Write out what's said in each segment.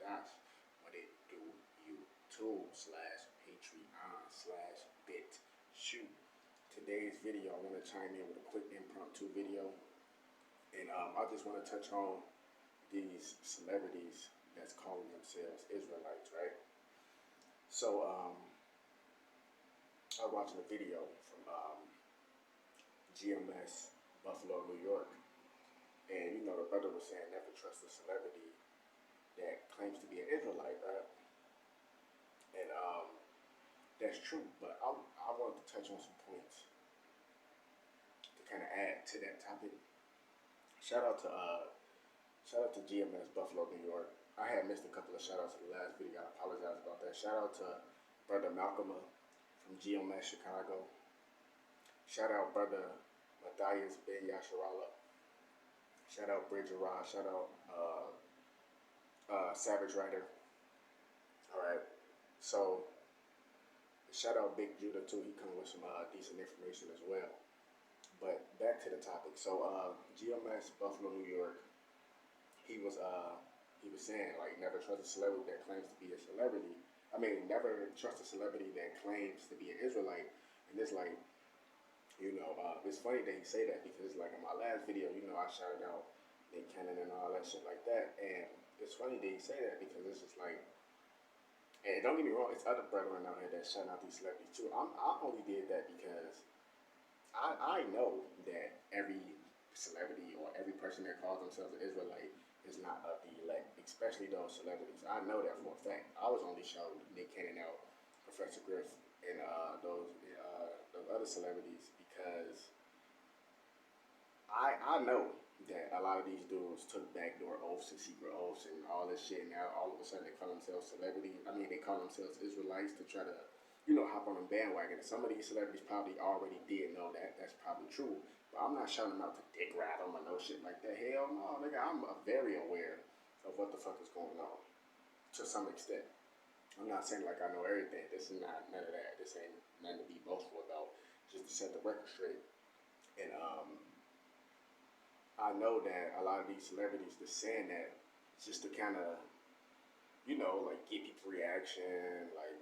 gosh, what it do, YouTube /Patreon/bit shoot. Today's video, I want to chime in with a quick impromptu video, and I just want to touch on these celebrities that's calling themselves Israelites, right? So I was watching a video from GMS, Buffalo, New York, and the brother was saying never trust a celebrity that claims to be an Israelite, right? And that's true, but I wanted to touch on some points to kind of add to that topic. Shout out to GMS, Buffalo, New York. I had missed a couple of shout outs in the last video. I apologize about that. Shout out to brother Malcolm from GMS Chicago. Shout out brother Matthias Ben Yasharala. Shout out Bridger Rod. Shout out Savage Rider. Alright. So shout out Big Judah too. He come with some decent information as well. But back to the topic. So GMS Buffalo, New York, he was saying like never trust a celebrity that claims to be a celebrity. I mean, never trust a celebrity that claims to be an Israelite. And it's like, it's funny that he say that because like in my last video, I shouted out Nick Cannon and all that shit like that. And it's funny that he say that because it's just like, and don't get me wrong, it's other brethren out here that shouting out these celebrities too. I only did that because I know that every celebrity or every person that calls themselves an Israelite is not of the elect, especially those celebrities. I know that for a fact. I was only showing Nick Cannon out, Professor Griff, and those other celebrities because I know that a lot of these dudes took backdoor oaths and secret oaths and all this shit. And now all of a sudden they call themselves celebrities. I mean, they call themselves Israelites to try to, hop on a bandwagon. And some of these celebrities probably already did know that. That's probably true. But I'm not shouting them out to dick rat them or no shit like that. Hell no, nigga. I'm very aware of what the fuck is going on to some extent. I'm not saying like I know everything. This is not none of that. This ain't nothing to be boastful about. Just to set the record straight. And I know that a lot of these celebrities, they're saying that just to kind of, like get people reaction, like,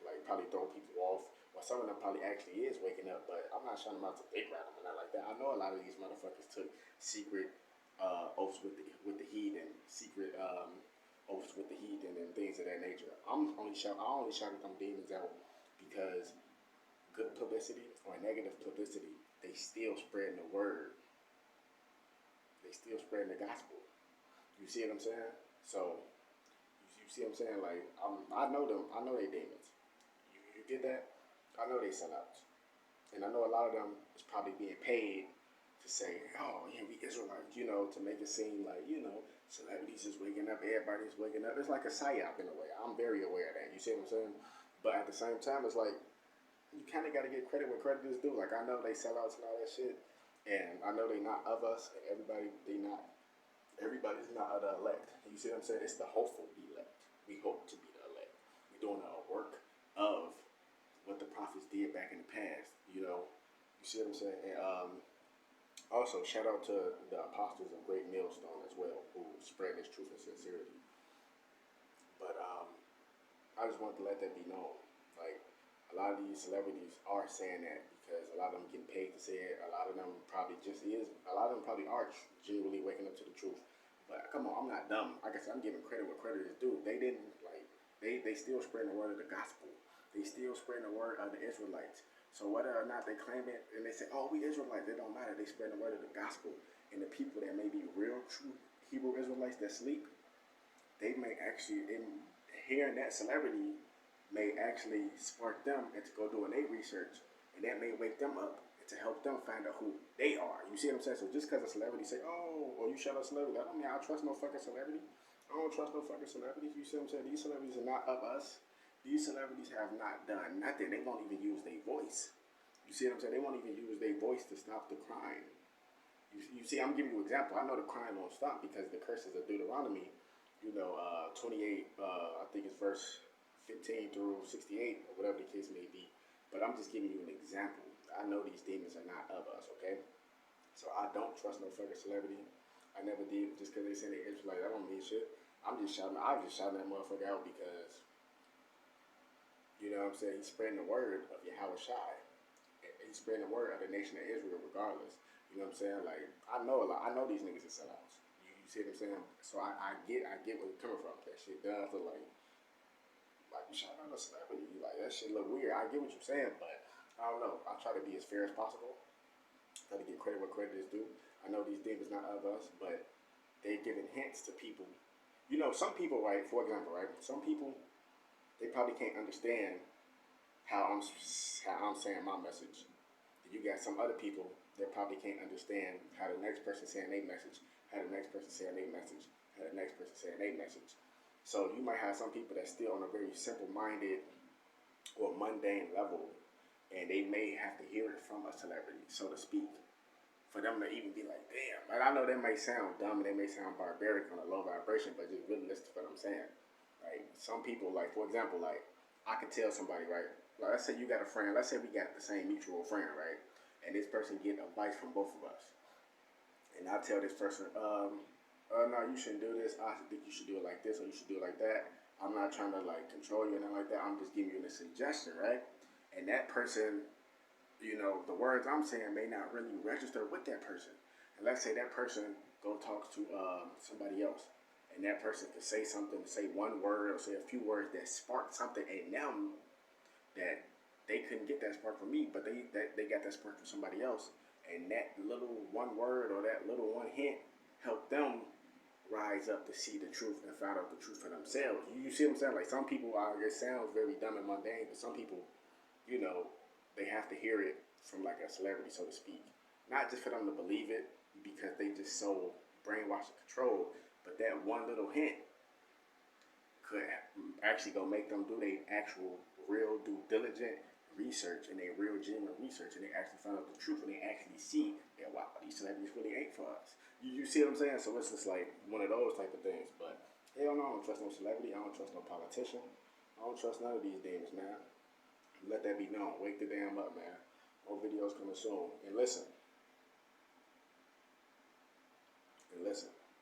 like probably throw people off. Or some of them probably actually is waking up, but I'm not shouting them out to dick rat them or nothing like that. I know a lot of these motherfuckers took secret oaths with the heathen, secret oaths with the heathen and things of that nature. I only shouted them demons out because good publicity or negative publicity, they still spreading the word. They still spreading the gospel. You see what I'm saying? So, you see what I'm saying? Like, I know them. I know they demons. You get that? I know they sellouts. And I know a lot of them is probably being paid to say, oh, yeah, we Israelites, to make it seem like, celebrities is waking up, everybody's waking up. It's like a psyop in a way. I'm very aware of that. You see what I'm saying? But at the same time, it's like, you kind of got to get credit where credit is due. Like, I know they sellouts and all that shit. And I know they're not of us, and everybody's not of the elect. You see what I'm saying? It's the hopeful elect. We hope to be the elect. We're doing a work of what the prophets did back in the past. You see what I'm saying? And also, shout out to the apostles of Great Millstone as well, who spread this truth and sincerity. But I just wanted to let that be known. Like, a lot of these celebrities are saying that because a lot of them getting paid to say it. A lot of them probably are genuinely waking up to the truth. But come on, I'm not dumb. Like I said, I'm giving credit where credit is due. They didn't they still spreading the word of the gospel. They still spreading the word of the Israelites. So whether or not they claim it and they say, oh, we Israelites, it don't matter. They spread the word of the gospel. And the people that may be real, true Hebrew Israelites that sleep, they may actually, in hearing that celebrity, may actually spark them and to go doing their research, and that may wake them up and to help them find out who they are. You see what I'm saying? So just because a celebrity say, oh, or you shout out celebrity, I don't mean I don't trust no fucking celebrity. I don't trust no fucking celebrities. You see what I'm saying? These celebrities are not of us. These celebrities have not done nothing. They won't even use their voice. You see what I'm saying? They won't even use their voice to stop the crime. You see, I'm giving you an example. I know the crime won't stop because the curses of Deuteronomy, 28, I think it's verse 15 through 68, or whatever the case may be. But I'm just giving you an example. I know these demons are not of us, okay? So I don't trust no fucking celebrity. I never did. Just because they say they're Israelite, that don't mean shit. I'm just shouting that motherfucker out because, you know what I'm saying, he's spreading the word of Yahweh Shai. He's spreading the word of the nation of Israel regardless. You know what I'm saying? Like, I know these niggas are sellouts. You see what I'm saying? So I get where you're coming from. That shit does look like you shouting out a celebrity. Like, that shit look weird. I get what you're saying, but I don't know. I try to be as fair as possible. Try to give credit where credit is due. I know these demons not of us, but they're giving hints to people. You know, some people, right? For example, right? Some people, they probably can't understand how I'm saying my message. You got some other people that probably can't understand how the next person saying their message, how the next person saying their message, how the next person saying their message. So you might have some people that's still on a very simple-minded or mundane level, and they may have to hear it from a celebrity, so to speak, for them to even be like, damn. And I know that may sound dumb and they may sound barbaric on a low vibration, but just really listen to what I'm saying. Like, some people, like, for example, like, I could tell somebody, right? Like, let's say you got a friend. Let's say we got the same mutual friend, right? And this person get advice from both of us. And I tell this person, no, you shouldn't do this. I think you should do it like this or you should do it like that. I'm not trying to, like, control you or anything like that. I'm just giving you a suggestion, right? And that person, you know, the words I'm saying may not really register with that person. And let's say that person go talk to somebody else. And that person could say something, say one word or say a few words that spark something in them that they couldn't get that spark from me, but they got that spark from somebody else. And that little one word or that little one hint helped them rise up to see the truth and find out the truth for themselves. You see what I'm saying? Like, some people, it sounds very dumb and mundane, but some people, you know, they have to hear it from like a celebrity, so to speak. Not just for them to believe it because they just so brainwashed and controlled, but that one little hint could actually go make them do their actual real due diligent research and their real genuine research, and they actually find out the truth and they actually see that, wow, these celebrities really ain't for us. You see what I'm saying? So it's just like one of those type of things. But hell no, I don't trust no celebrity. I don't trust no politician. I don't trust none of these demons, man. Let that be known. Wake the damn up, man. More videos coming soon. And listen.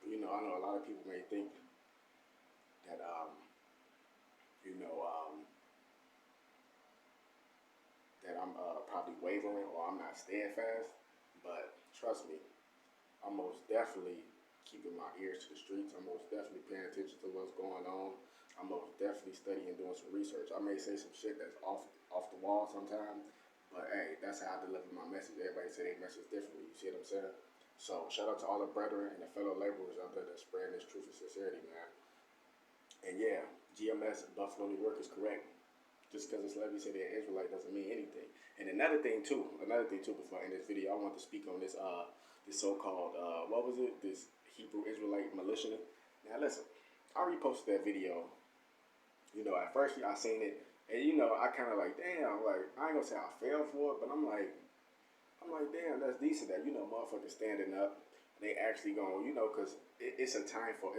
You know, I know a lot of people may think that, you know, that I'm probably wavering or I'm not steadfast. But trust me, I'm most definitely keeping my ears to the streets. I'm most definitely paying attention to what's going on. I'm most definitely studying and doing some research. I may say some shit that's off the wall sometimes, but hey, that's how I deliver my message. Everybody say their message differently. You see what I'm saying? So shout out to all the brethren and the fellow laborers out there that's spreading this truth and sincerity, man. And yeah, GMS Buffalo, New York is correct. Just because a celebrity say they're Israelite doesn't mean anything. And another thing too, before I end this video, I want to speak on this this so-called what was it? This Hebrew Israelite militia. Now listen, I reposted that video. You know, at first I seen it, and you know, I kind of like, damn, like I ain't gonna say I fell for it, but I'm like, damn, that's decent that, you know, motherfuckers standing up. They actually going, you know, because it's a time for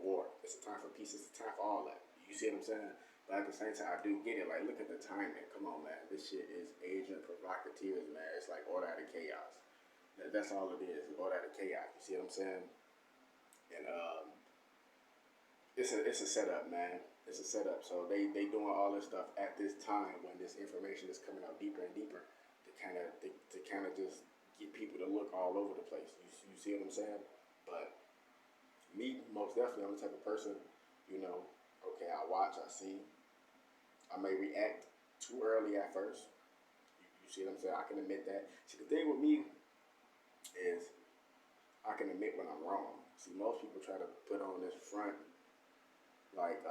war. It's a time for peace. It's a time for all that. You see what I'm saying? But at the same time, I do get it. Like, look at the timing. Come on, man. This shit is agent provocateurs, man. It's like order out of chaos. That's all it is. Order out of chaos. You see what I'm saying? And it's a setup, man. It's a setup. So they doing all this stuff at this time when this information is coming out deeper and deeper to kind of just get people to look all over the place. You see what I'm saying? But me, most definitely, I'm the type of person, you know, okay, I watch, I see. I may react too early at first. You see what I'm saying? I can admit that. See, the thing with me is I can admit when I'm wrong. See, most people try to put on this front like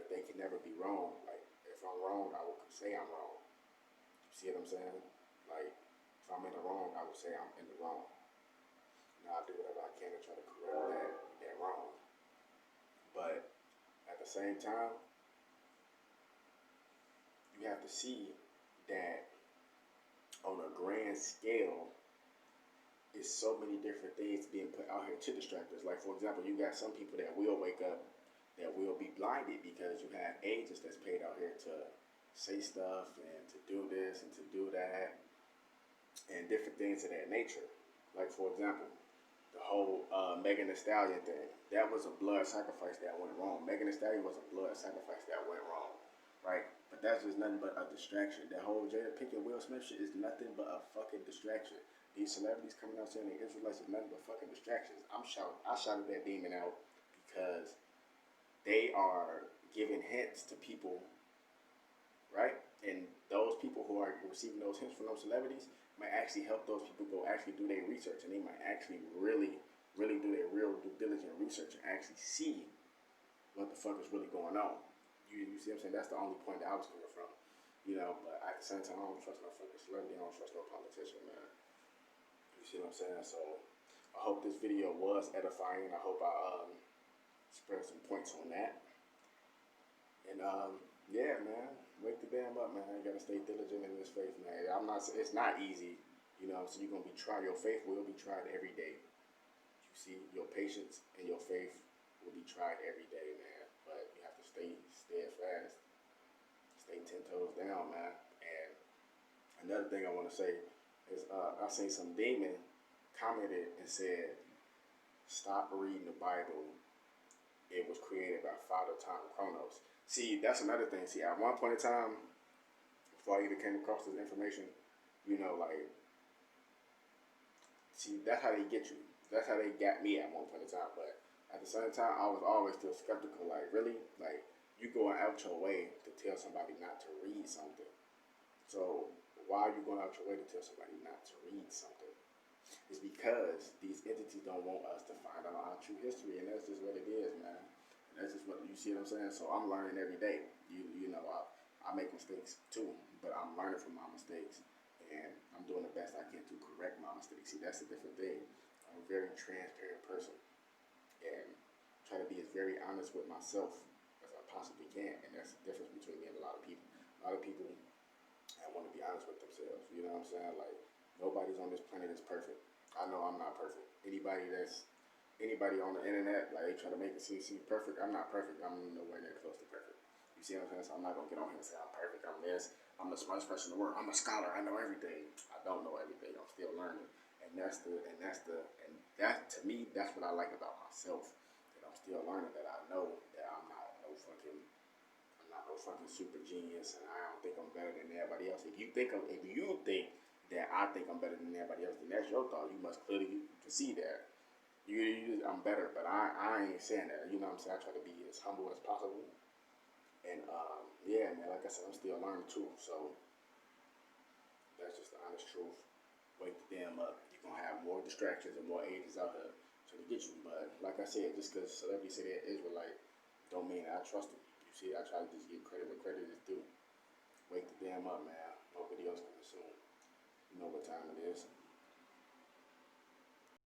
they can never be wrong. Like, if I'm wrong, I will say I'm wrong. You see what I'm saying? Like, if I'm in the wrong, I would say I'm in the wrong. Now I do whatever I can to try to correct that wrong. But at the same time, you have to see that on a grand scale, it's so many different things being put out here to distract us. Like, for example, you got some people that will wake up that will be blinded because you have agents that's paid out here to say stuff and to do this and to do that and different things of that nature. Like, for example, The whole Megan Thee Stallion thing. That was a blood sacrifice that went wrong. Megan Thee Stallion was a blood sacrifice that went wrong, right? But that's just nothing but a distraction. That whole Jada Pinkett Will Smith shit is nothing but a fucking distraction. These celebrities coming out saying the Israelites is nothing but fucking distractions. I shouted that demon out because they are giving hints to people, right? And those people who are receiving those hints from those celebrities might actually help those people go actually do their research, and they might actually really do their real due diligent research and actually see what the fuck is really going on. You see what I'm saying? That's the only point that I was coming from. You know, but at the same time, I don't trust no fucking celebrity. I don't trust no politician, man. You see what I'm saying? So I hope this video was edifying. I hope I spread some points on that. And yeah, man, wake the damn up, man. You gotta stay diligent in this faith, man. It's not easy, you know. So you're gonna be tried. Your faith will be tried every day. You see, your patience and your faith will be tried every day, man. But you have to stay steadfast, stay 10 toes down, man. And another thing I want to say is I seen some demon commented and said, "Stop reading the Bible. It was created by Father Time Chronos." See, that's another thing. See, at one point in time, before I even came across this information, you know, like, see, that's how they get you. That's how they got me at one point in time. But at the same time, I was always still skeptical. Like, really? Like, you going out your way to tell somebody not to read something. So, why are you going out your way to tell somebody not to read something? It's because these entities don't want us to find out our true history. And that's just what it is, man. And that's just what, you see what I'm saying? So, I'm learning every day. You know, I make mistakes too. But I'm learning from my mistakes. And I'm doing the best I can to correct my mistakes. See, that's a different thing. I'm a very transparent person and try to be as very honest with myself as I possibly can. And that's the difference between me and a lot of people. A lot of people want to be honest with themselves. You know what I'm saying? Like, nobody's on this planet is perfect. I know I'm not perfect. Anybody on the internet, like, they try to make it seem perfect. I'm not perfect. I'm nowhere near close to perfect. You see what I'm saying? So I'm not gonna get on here and say I'm perfect. I'm this. I'm the smartest person in the world. I'm a scholar. I know everything. I don't know everything. I'm still learning. And that to me, that's what I like about myself. That I'm still learning. That I know that I'm not no fucking super genius, and I don't think I'm better than everybody else. If you think that I think I'm better than everybody else, then that's your thought. You must clearly see that. I'm better, but I ain't saying that. You know what I'm saying? I try to be as humble as possible. And yeah, man, like I said, I'm still learning too. So that's just the honest truth. Wake the damn up. You're gonna have more distractions and more ages out there trying to get you. But like I said, just because celebrities say they're Israelite, don't mean I trust them. You see, I try to just give credit where credit is due. Wake the damn up, man. More videos coming soon. You know what time it is.